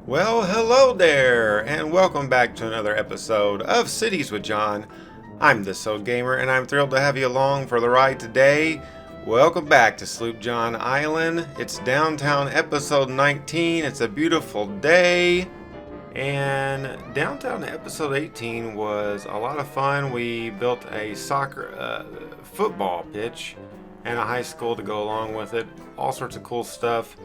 Well, hello there, and welcome back to another episode of Cities with John. I'm the Soul Gamer, and I'm thrilled to have you along for the ride today. Welcome back to Sloop John Island. It's downtown episode 19. It's a beautiful day. And downtown episode 18 was a lot of fun. We built a football pitch and a high school to go along with it. All sorts of cool stuff.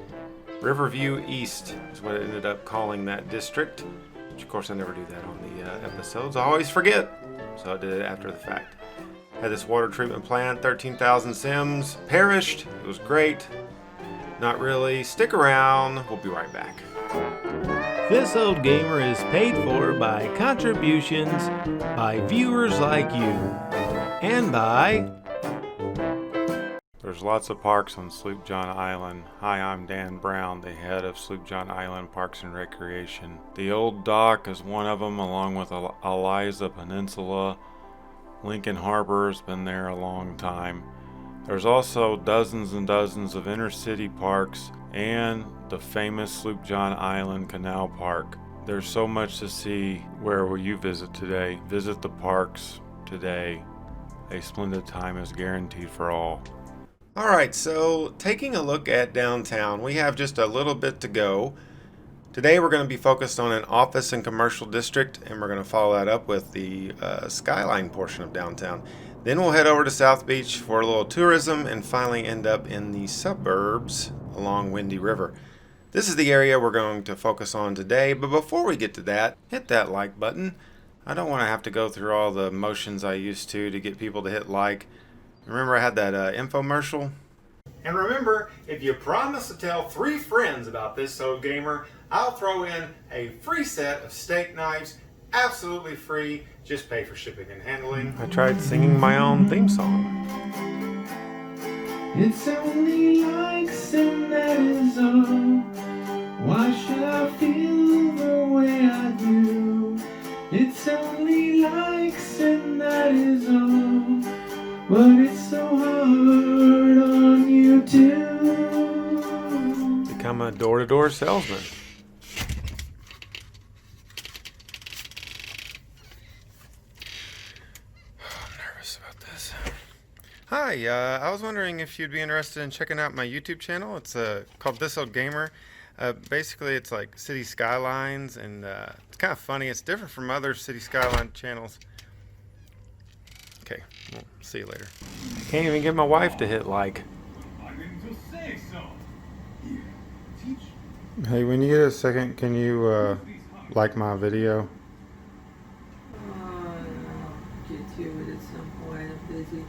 Riverview East is what I ended up calling that district. Which, of course, I never do that on the episodes. I always forget. So I did it after the fact. Had this water treatment plant, 13,000 sims. Perished. It was great. Not really. Stick around. We'll be right back. This Old Gamer is paid for by contributions by viewers like you. And by... There's lots of parks on Sloop John Island. Hi, I'm Dan Brown, the head of Sloop John Island Parks and Recreation. The Old Dock is one of them, along with Eliza Peninsula. Lincoln Harbor has been there a long time. There's also dozens and dozens of inner city parks and the famous Sloop John Island Canal Park. There's so much to see where will you visit today. Visit the parks today. A splendid time is guaranteed for all. Alright, so taking a look at downtown, we have just a little bit to go. Today we're going to be focused on an office and commercial district, and we're going to follow that up with the Skyline portion of downtown. Then we'll head over to South Beach for a little tourism and finally end up in the suburbs along Windy River. This is the area we're going to focus on today, but before we get to that, hit that like button. I don't want to have to go through all the motions I used to get people to hit like. Remember I had that infomercial? And remember, if you promise to tell 3 friends about this Old Gamer, I'll throw in a free set of steak knives, absolutely free, just pay for shipping and handling. I tried singing my own theme song. It's only likes and that is all. Why should I feel the way I do? It's only likes and that is all. But it's so hard on you too. Become a door-to-door salesman. I'm nervous about this. Hi, I was wondering if you'd be interested in checking out my YouTube channel. It's called This Old Gamer. Basically, it's like city skylines, and it's kind of funny. It's different from other city skyline channels. Okay, we'll see you later. I can't even get my wife to hit like. I didn't just say so. Here, teach. Hey, when you get a second, can you like my video? I'll get to it at some point. I'm busy.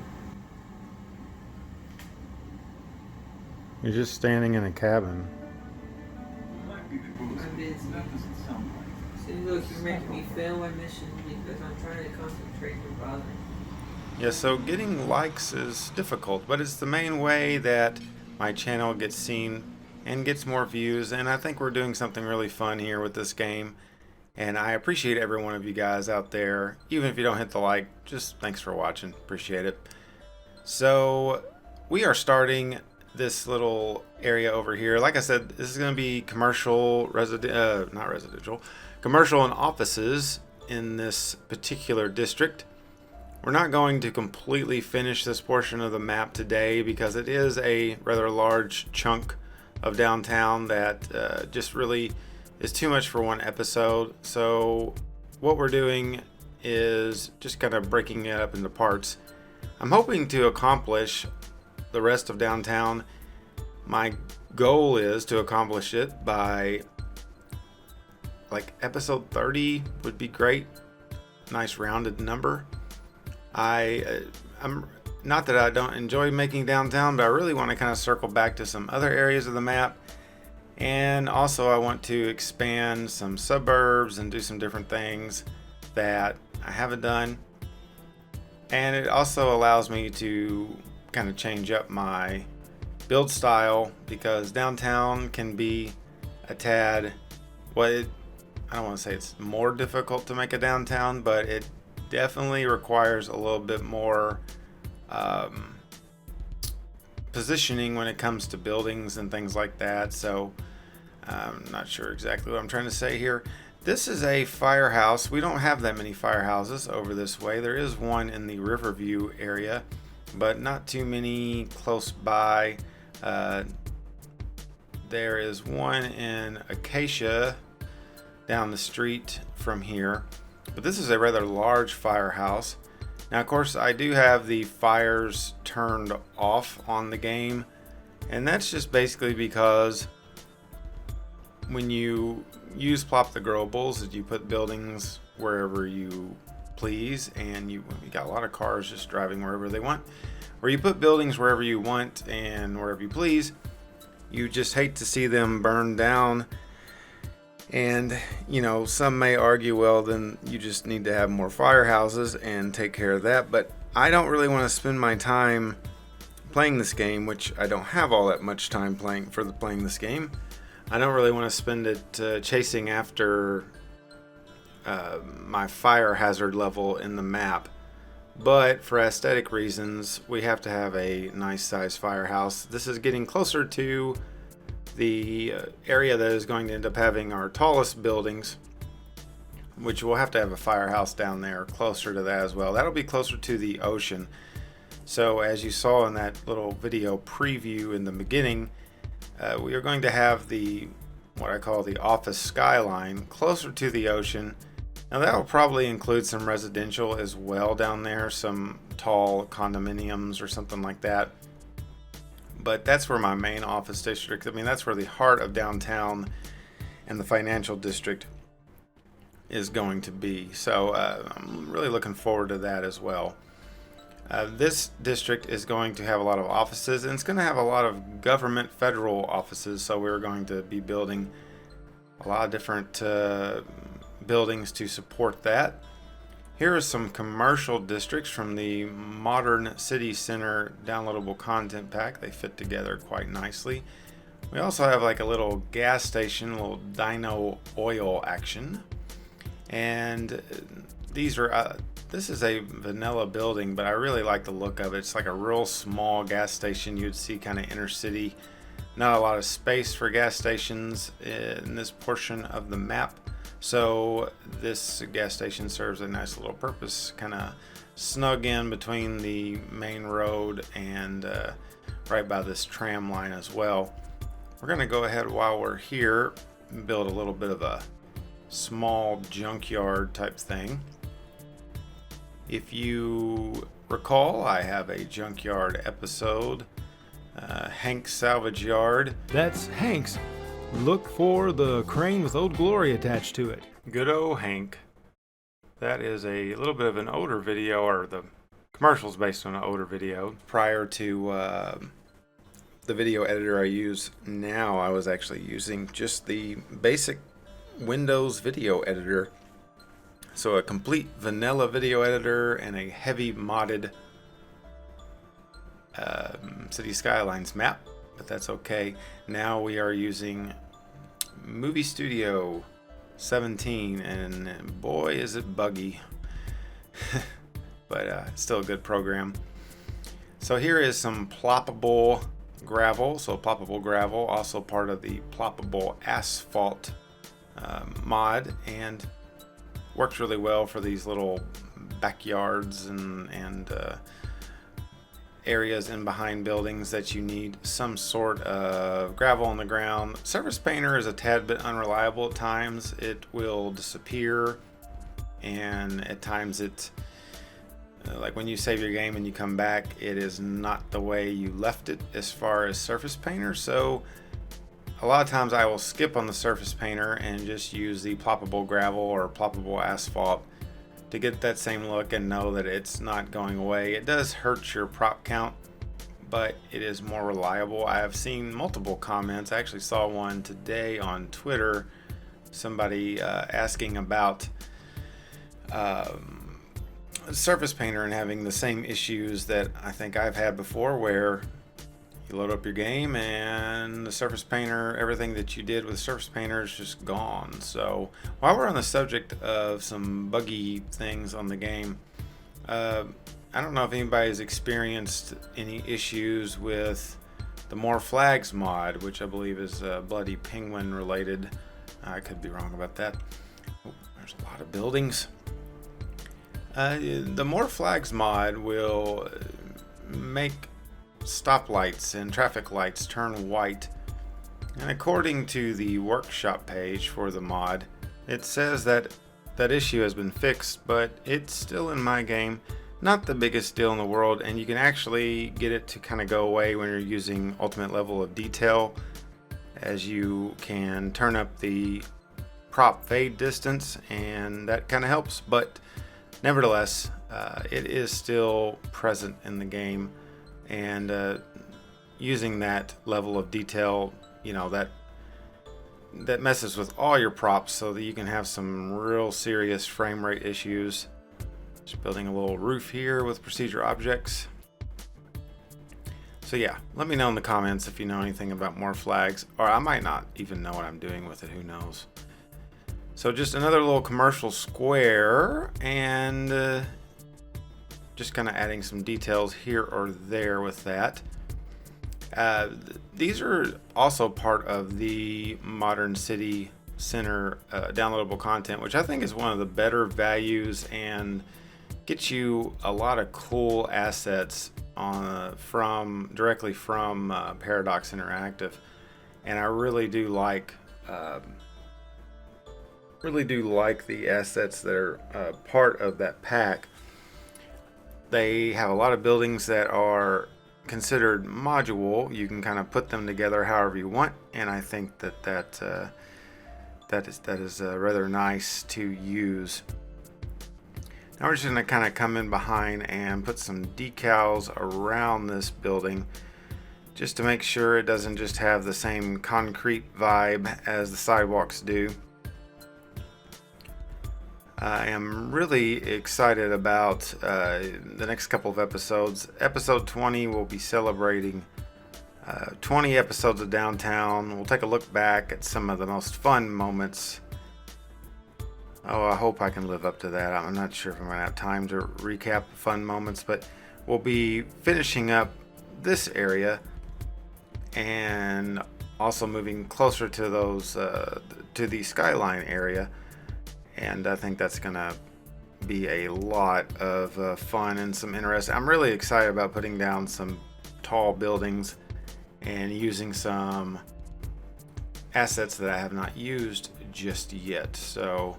You're just standing in a cabin. Might be the booze. I'm busy. That doesn't sound right. See, look, you're making me fail my mission because I'm trying to concentrate and bother. Yeah, so getting likes is difficult, but it's the main way that my channel gets seen and gets more views, and I think we're doing something really fun here with this game, and I appreciate every one of you guys out there. Even if you don't hit the like, just thanks for watching. Appreciate it. So we are starting this little area over here. Like I said, this is going to be commercial, commercial and offices in this particular district. We're not going to completely finish this portion of the map today because it is a rather large chunk of downtown that just really is too much for one episode. So what we're doing is just kind of breaking it up into parts. I'm hoping to accomplish the rest of downtown. My goal is to accomplish it by like episode 30 would be great. Nice rounded number. I'm not that I don't enjoy making downtown, but I really want to kind of circle back to some other areas of the map. And also I want to expand some suburbs and do some different things that I haven't done. And it also allows me to kind of change up my build style because downtown can be a tad, I don't want to say it's more difficult to make a downtown, but it definitely requires a little bit more positioning when it comes to buildings and things like that. So I'm not sure exactly what I'm trying to say here. This is a firehouse. We don't have that many firehouses over this way. There is one in the Riverview area, but not too many close by. There is one in Acacia down the street from here, but this is a rather large firehouse. Now, of course, I do have the fires turned off on the game, and that's just basically because when you use Plop the Growables, you put buildings wherever you please, and you got a lot of cars just driving wherever they want. Where you put buildings wherever you want and wherever you please, you just hate to see them burn down. And, some may argue, well, then you just need to have more firehouses and take care of that. But I don't really want to spend my time playing this game, which I don't have all that much time playing this game. I don't really want to spend it chasing after my fire hazard level in the map. But for aesthetic reasons, we have to have a nice size firehouse. This is getting closer to the area that is going to end up having our tallest buildings, which we'll have to have a firehouse down there closer to that as well. That'll be closer to the ocean. So as you saw in that little video preview in the beginning, we are going to have what I call the office skyline closer to the ocean. Now that will probably include some residential as well down there, some tall condominiums or something like that. But that's where my main office district, that's where the heart of downtown and the financial district is going to be. So I'm really looking forward to that as well. This district is going to have a lot of offices, and it's going to have a lot of government federal offices, so we're going to be building a lot of different buildings to support that. Here are some commercial districts from the Modern City Center downloadable content pack. They fit together quite nicely. We also have like a little gas station, a little dyno oil action. And these are this is a vanilla building, but I really like the look of it. It's like a real small gas station you'd see kind of inner city. Not a lot of space for gas stations in this portion of the map. So this gas station serves a nice little purpose, kind of snug in between the main road and right by this tram line as well. We're going to go ahead while we're here and build a little bit of a small junkyard type thing. If you recall, I have a junkyard episode, Hank's Salvage Yard. That's Hank's. Look for the crane with Old Glory attached to it. Good old Hank. That is a little bit of an older video, or the commercial's based on an older video. Prior to the video editor I use now, I was actually using just the basic Windows video editor. So a complete vanilla video editor and a heavy modded City Skylines map, but that's okay. Now we are using Movie Studio 17, and boy is it buggy. But it's still a good program. So here is some Ploppable Gravel. So Ploppable Gravel, also part of the Ploppable Asphalt mod, and works really well for these little backyards and areas in behind buildings that you need some sort of gravel on the ground. Surface Painter is a tad bit unreliable at times. It will disappear, and at times it like when you save your game and you come back, it is not the way you left it as far as Surface Painter. So a lot of times I will skip on the Surface Painter and just use the Ploppable Gravel or Ploppable Asphalt to get that same look and know that it's not going away. It does hurt your prop count, but it is more reliable. I have seen multiple comments. I actually saw one today on Twitter, somebody asking about Surface Painter and having the same issues that I think I've had before, where you load up your game and the Surface Painter, everything that you did with Surface Painter is just gone. So while we're on the subject of some buggy things on the game, I don't know if anybody's experienced any issues with the More Flags mod, which I believe is Bloody Penguin related. I could be wrong about that. Oh, there's a lot of buildings. The More Flags mod will make stoplights and traffic lights turn white. And according to the workshop page for the mod, it says that that issue has been fixed, but it's still in my game. Not the biggest deal in the world, and you can actually get it to kind of go away when you're using ultimate level of detail, as you can turn up the prop fade distance, and that kind of helps. But nevertheless, it is still present in the game, and using that level of detail, you know, that messes with all your props so that you can have some real serious frame rate issues. Just building a little roof here with procedure objects. So yeah, let me know in the comments if you know anything about More Flags, or I might not even know what I'm doing with it, who knows. So just another little commercial square, and just kind of adding some details here or there with that. These are also part of the Modern City Center downloadable content, which I think is one of the better values and gets you a lot of cool assets directly from Paradox Interactive, and I really do like the assets that are part of that pack. They have a lot of buildings that are considered modular. You can kind of put them together however you want, and I think that is rather nice to use. Now we're just going to kind of come in behind and put some decals around this building just to make sure it doesn't just have the same concrete vibe as the sidewalks do. I am really excited about the next couple of episodes. Episode 20 will be celebrating 20 episodes of Downtown. We'll take a look back at some of the most fun moments. Oh, I hope I can live up to that. I'm not sure if I'm going to have time to recap the fun moments, but we'll be finishing up this area and also moving closer to those to the Skyline area. And I think that's going to be a lot of fun and some interest. I'm really excited about putting down some tall buildings and using some assets that I have not used just yet. So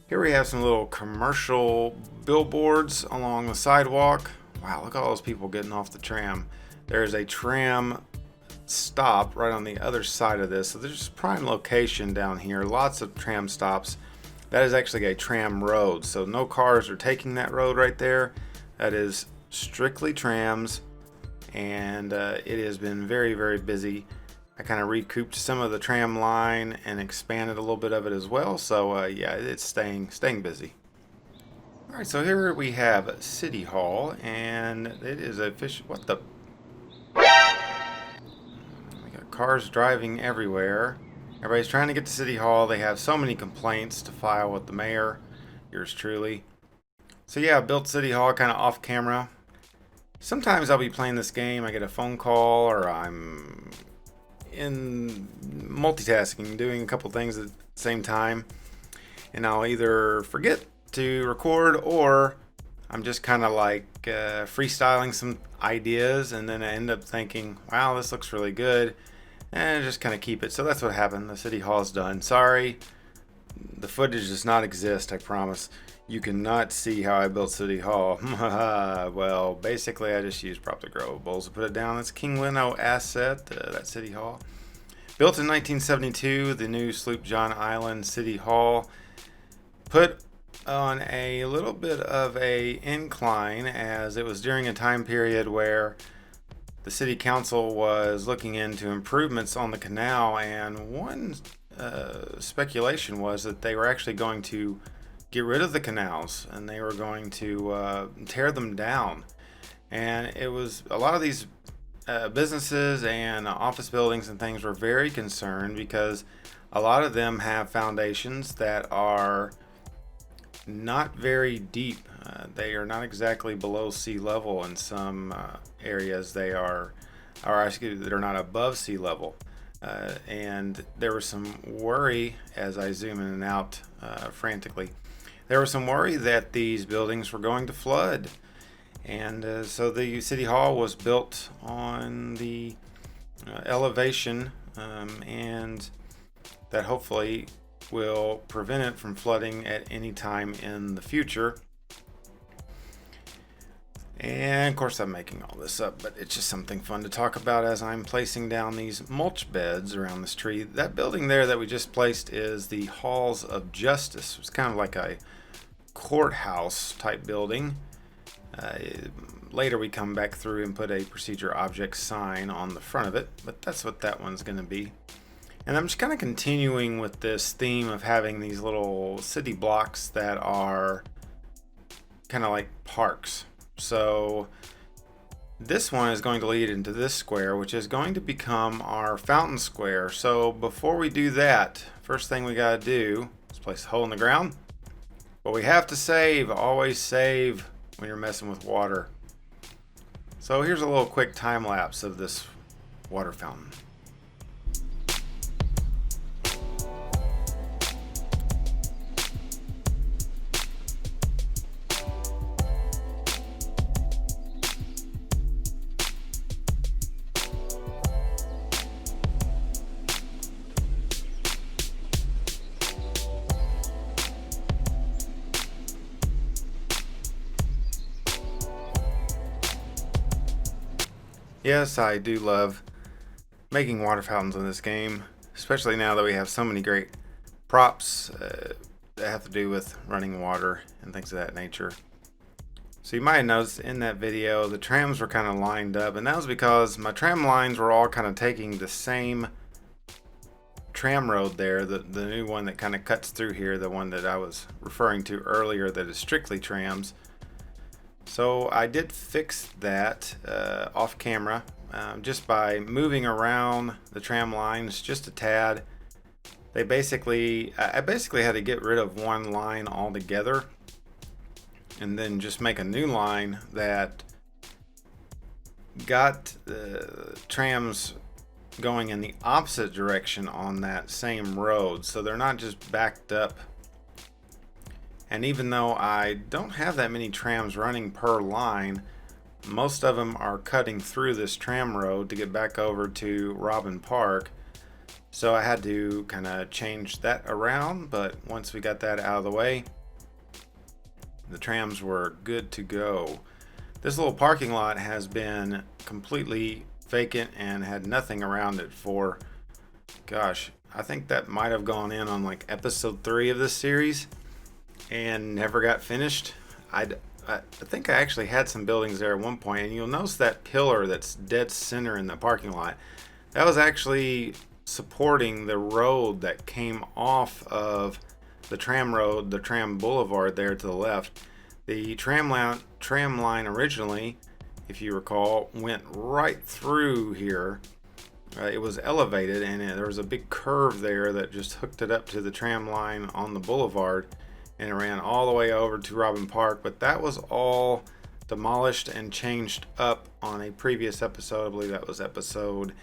here we have some little commercial billboards along the sidewalk. Wow, look at all those people getting off the tram. There's a tram stop right on the other side of this. So there's prime location down here. Lots of tram stops. That is actually a tram road. So no cars are taking that road right there. That is strictly trams. And it has been very, very busy. I kind of recouped some of the tram line and expanded a little bit of it as well. So yeah, it's staying busy. All right, so here we have City Hall, and it is a fish. What the? We got cars driving everywhere. Everybody's trying to get to City Hall. They have so many complaints to file with the mayor. Yours truly. So yeah, I built City Hall kind of off camera. Sometimes I'll be playing this game. I get a phone call, or I'm in multitasking, doing a couple things at the same time, and I'll either forget to record, or I'm just kind of like freestyling some ideas, and then I end up thinking, wow, this looks really good, and I just kind of keep it. So that's what happened. The City Hall's done. Sorry, the footage does not exist, I promise. You cannot see how I built City Hall. Well, basically I just used Ploppable Gravel to put it down. That's King Lino asset, that City Hall. Built in 1972, the new Sloop John Island City Hall. Put on a little bit of a incline, as it was during a time period where the city council was looking into improvements on the canal, and one speculation was that they were actually going to get rid of the canals and they were going to tear them down. And it was a lot of these businesses and office buildings and things were very concerned, because a lot of them have foundations that are not very deep. They are not exactly below sea level in some areas. They are or excuse me, they're not above sea level. And there was some worry as I zoom in and out frantically. There was some worry that these buildings were going to flood. And so the City Hall was built on the elevation, and that hopefully will prevent it from flooding at any time in the future. And of course I'm making all this up, but it's just something fun to talk about as I'm placing down these mulch beds around this tree. That building there that we just placed is the Halls of Justice. It's kind of like a courthouse type building. Later we come back through and put a procedure object sign on the front of it, but that's what that one's going to be. And I'm just kind of continuing with this theme of having these little city blocks that are kind of like parks. So this one is going to lead into this square, which is going to become our fountain square. So before we do that, first thing we got to do is place a hole in the ground. But we have to save, always save when you're messing with water. So here's a little quick time lapse of this water fountain. Yes, I do love making water fountains in this game, especially now that we have so many great props that have to do with running water and things of that nature. So you might have noticed in that video the trams were kind of lined up, and that was because my tram lines were all kind of taking the same tram road there, the new one that kind of cuts through here, the one that I was referring to earlier that is strictly trams. So I did fix that off camera just by moving around the tram lines just a tad. I basically had to get rid of one line altogether and then just make a new line that got the trams going in the opposite direction on that same road, so they're not just backed up. And even though I don't have that many trams running per line, most of them are cutting through this tram road to get back over to Robin Park. So I had to kind of change that around, but once we got that out of the way, the trams were good to go. This little parking lot has been completely vacant and had nothing around it for, gosh, I think that might have gone in on like episode 3 of this series and never got finished. I think I actually had some buildings there at one point, and you'll notice that pillar that's dead center in the parking lot. That was actually supporting the road that came off of the tram road, the tram boulevard there to the left. The tram line originally, if you recall, went right through here. It was elevated, and there was a big curve there that just hooked it up to the tram line on the boulevard, and it ran all the way over to Robin Park. But that was all demolished and changed up on a previous episode. I believe that was episode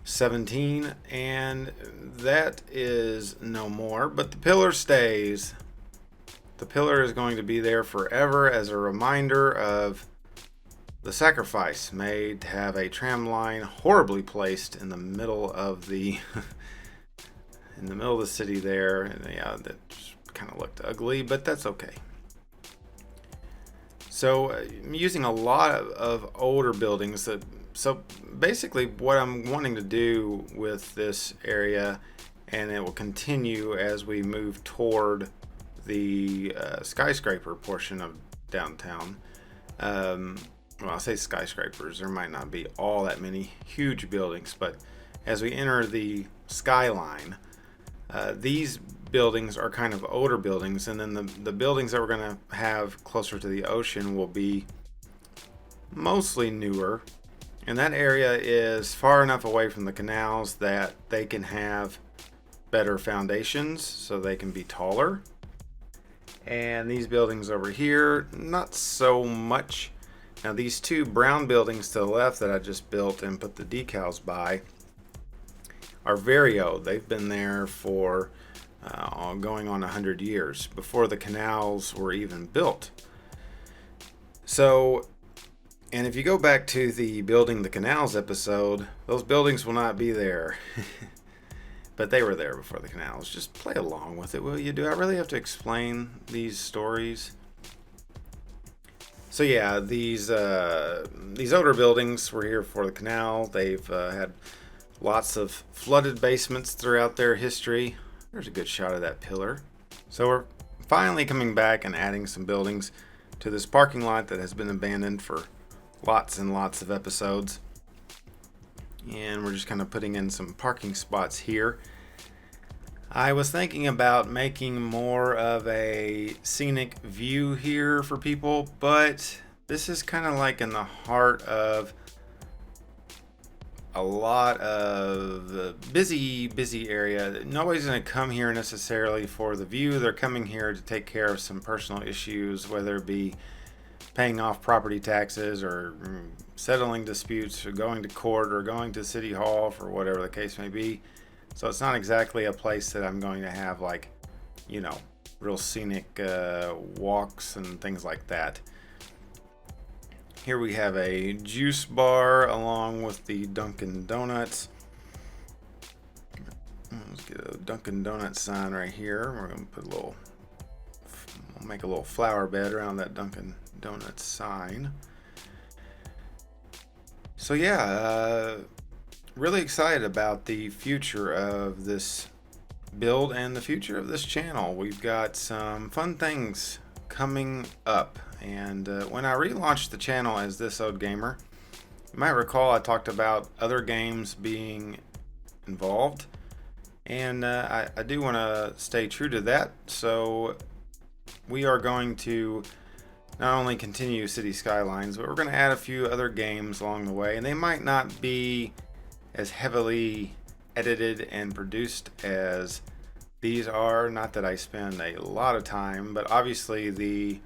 17, and that is no more, but the pillar stays. The pillar is going to be there forever as a reminder of the sacrifice made to have a tram line horribly placed in the middle of the in the middle of the city there. And yeah, that kind of looked ugly, but that's okay. So I'm using a lot of older buildings. So basically what I'm wanting to do with this area, and it will continue as we move toward the skyscraper portion of downtown. Well, I say skyscrapers, there might not be all that many huge buildings, but as we enter the skyline, these buildings are kind of older buildings, and then the buildings that we're going to have closer to the ocean will be mostly newer. And that area is far enough away from the canals that they can have better foundations, so they can be taller. And these buildings over here, not so much. Now these two brown buildings to the left that I just built and put the decals by are very old. They've been there for going on 100 years, before the canals were even built. So, and if you go back to the Building the Canals episode, those buildings will not be there. But they were there before the canals. Just play along with it, will you? Do I really have to explain these stories? So yeah, these older buildings were here before the canal. They've had lots of flooded basements throughout their history. There's a good shot of that pillar. So we're finally coming back and adding some buildings to this parking lot that has been abandoned for lots and lots of episodes. And we're just kind of putting in some parking spots here. I was thinking about making more of a scenic view here for people, but this is kind of like in the heart of a lot of the busy area. Nobody's going to come here necessarily for the view. They're coming here to take care of some personal issues, whether it be paying off property taxes or settling disputes or going to court or going to city hall for whatever the case may be. So it's not exactly a place that I'm going to have, like, you know, real scenic walks and things like that. Here we have a juice bar along with the Dunkin' Donuts. Let's get a Dunkin' Donuts sign right here. We're going to we'll make a little flower bed around that Dunkin' Donuts sign. So yeah, really excited about the future of this build and the future of this channel. We've got some fun things coming up. And when I relaunched the channel as This Old Gamer, you might recall I talked about other games being involved, and I do want to stay true to that. So we are going to not only continue City Skylines, but we're going to add a few other games along the way, and they might not be as heavily edited and produced as these are. Not that I spend a lot of time, but obviously the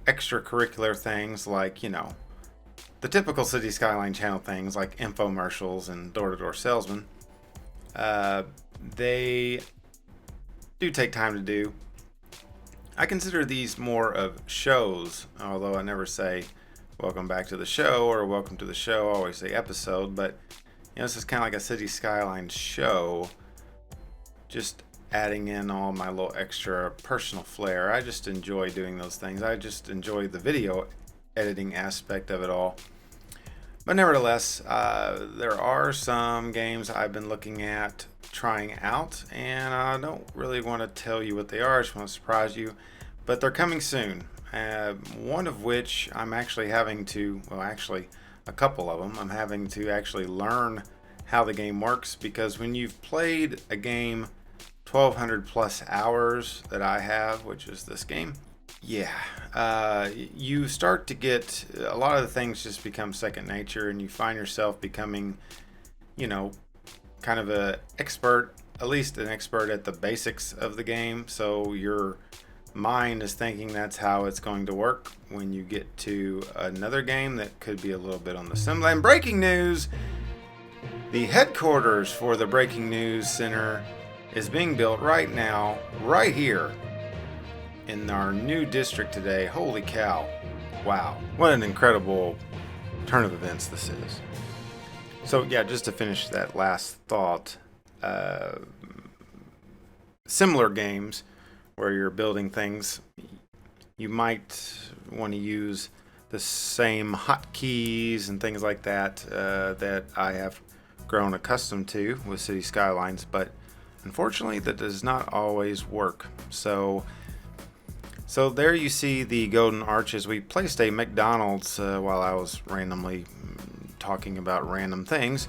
extracurricular things like, you know, the typical City Skyline channel things like infomercials and door-to-door salesman, they do take time to do. I consider these more of shows, although I never say welcome back to the show or welcome to the show. I always say episode, but you know, this is kind of like a City Skyline show, just adding in all my little extra personal flair. I just enjoy doing those things. I just enjoy the video editing aspect of it all. But nevertheless, there are some games I've been looking at trying out, and I don't really want to tell you what they are. I just want to surprise you, but they're coming soon. One of which I'm actually having to, well, actually a couple of them, I'm having to actually learn how the game works, because when you've played a game 1,200 plus hours that I have, which is this game, you start to get a lot of the things just become second nature, and you find yourself becoming, you know, kind of a expert, at least an expert at the basics of the game. So your mind is thinking that's how it's going to work when you get to another game that could be a little bit on the similar. And breaking news, the headquarters for the Breaking News Center is being built right now, right here in our new district today. Holy cow. Wow. What an incredible turn of events this is. So yeah, just to finish that last thought, similar games where you're building things, you might want to use the same hotkeys and things like that that I have grown accustomed to with City Skylines, but unfortunately that does not always work. So there you see the golden arches. We placed a McDonald's while I was randomly talking about random things.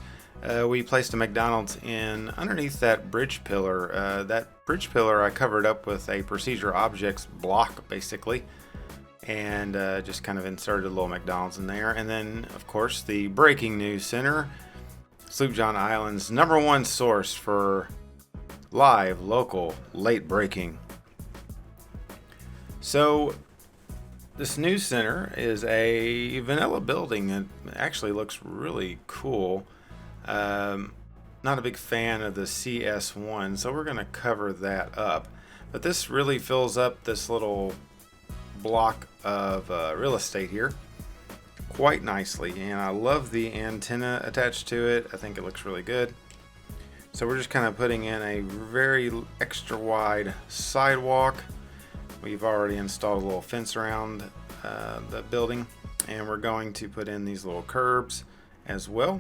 We placed a McDonald's in underneath that bridge pillar. That bridge pillar I covered up with a procedure objects block basically, and just kind of inserted a little McDonald's in there. And then of course the Breaking News Center, Sloop John Island's #1 source for live, local, late breaking. So This news center is a vanilla building. It actually looks really cool. Not a big fan of the CS1, so we're going to cover that up. But this really fills up this little block of real estate here quite nicely, and I love the antenna attached to it. I think it looks really good. So we're just kind of putting in a very extra wide sidewalk. We've already installed a little fence around the building, and we're going to put in these little curbs as well.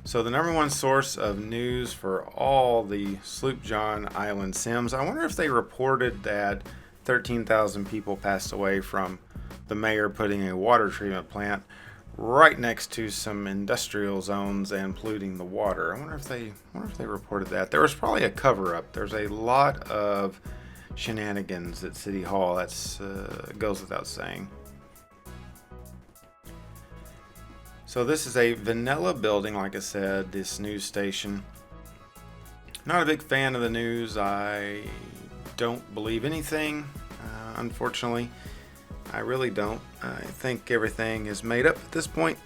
So the number one source of news for all the Sloop John Island Sims, I wonder if they reported that 13,000 people passed away from the mayor putting a water treatment plant right next to some industrial zones and polluting the water. I wonder if they reported that. There was probably a cover-up. There's a lot of shenanigans at City Hall. That's goes without saying. So this is a vanilla building, like I said, this news station. Not a big fan of the news. I don't believe anything, unfortunately. I really don't. I think everything is made up at this point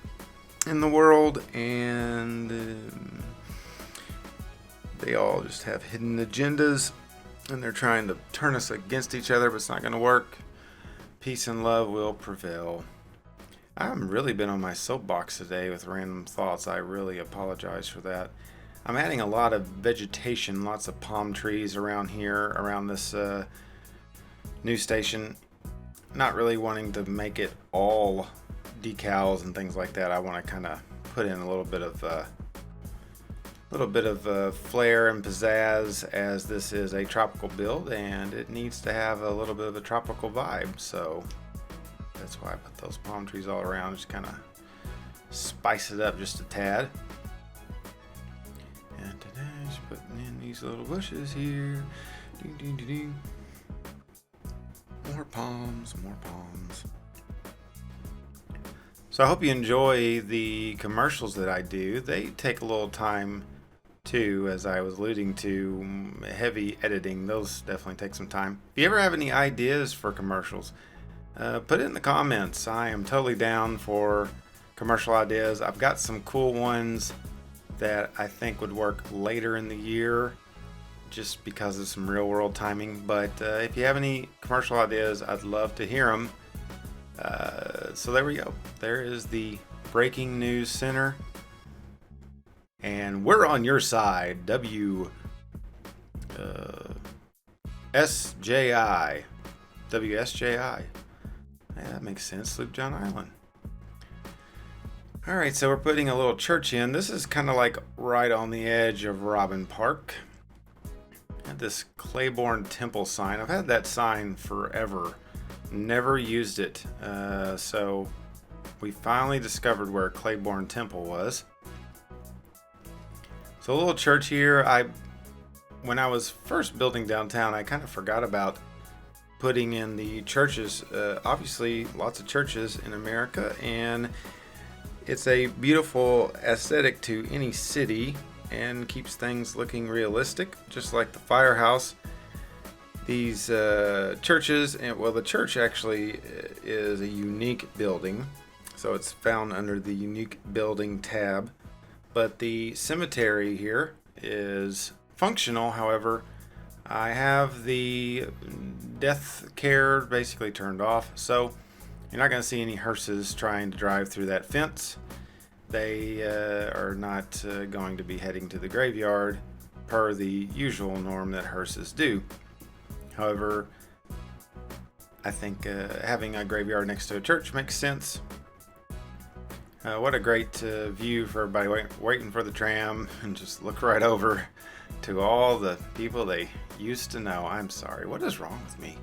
in the world, and they all just have hidden agendas, and they're trying to turn us against each other, but it's not going to work. Peace and love will prevail. I haven't really been on my soapbox today with random thoughts. I really apologize for that. I'm adding a lot of vegetation, lots of palm trees around here, around this news station. Not really wanting to make it all decals and things like that. I want to kind of put in a little bit of flair and pizzazz, as this is a tropical build and it needs to have a little bit of a tropical vibe. So that's why I put those palm trees all around, just kind of spice it up just a tad. And today, just putting in these little bushes here. Ding, ding, ding, ding. More palms, more palms. So I hope you enjoy the commercials that I do. They take a little time too, as I was alluding to. Heavy editing, those definitely take some time. If you ever have any ideas for commercials, put it in the comments. I am totally down for commercial ideas. I've got some cool ones that I think would work later in the year, just because of some real world timing. But if you have any commercial ideas, I'd love to hear them. So there we go. There is the Breaking News Center. And we're on your side. WSJI. WSJI. Yeah, that makes sense. Sloop John Island. Alright, so we're putting a little church in. This is kind of like right on the edge of Robin Park. This Claiborne Temple sign. I've had that sign forever. Never used it. So we finally discovered where Claiborne Temple was. So a little church here. When I was first building downtown, I kind of forgot about putting in the churches. Obviously, lots of churches in America, and it's a beautiful aesthetic to any city and keeps things looking realistic, just like the firehouse. These churches, the church actually is a unique building, so it's found under the unique building tab. But the cemetery here is functional. However, I have the death care basically turned off, so you're not going to see any hearses trying to drive through that fence. They are not going to be heading to the graveyard per the usual norm that hearses do. However, I think having a graveyard next to a church makes sense. What a great view for everybody waiting for the tram, and just look right over to all the people they used to know. I'm sorry, what is wrong with me?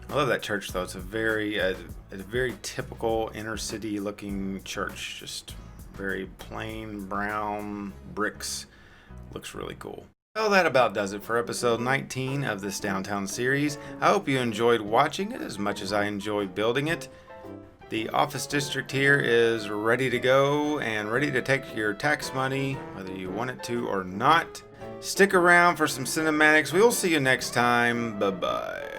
I love that church though. It's a very typical inner city looking church. Just very plain brown bricks. Looks really cool. Well, that about does it for episode 19 of this downtown series. I hope you enjoyed watching it as much as I enjoyed building it. The office district here is ready to go and ready to take your tax money, whether you want it to or not. Stick around for some cinematics. We will see you next time. Bye bye.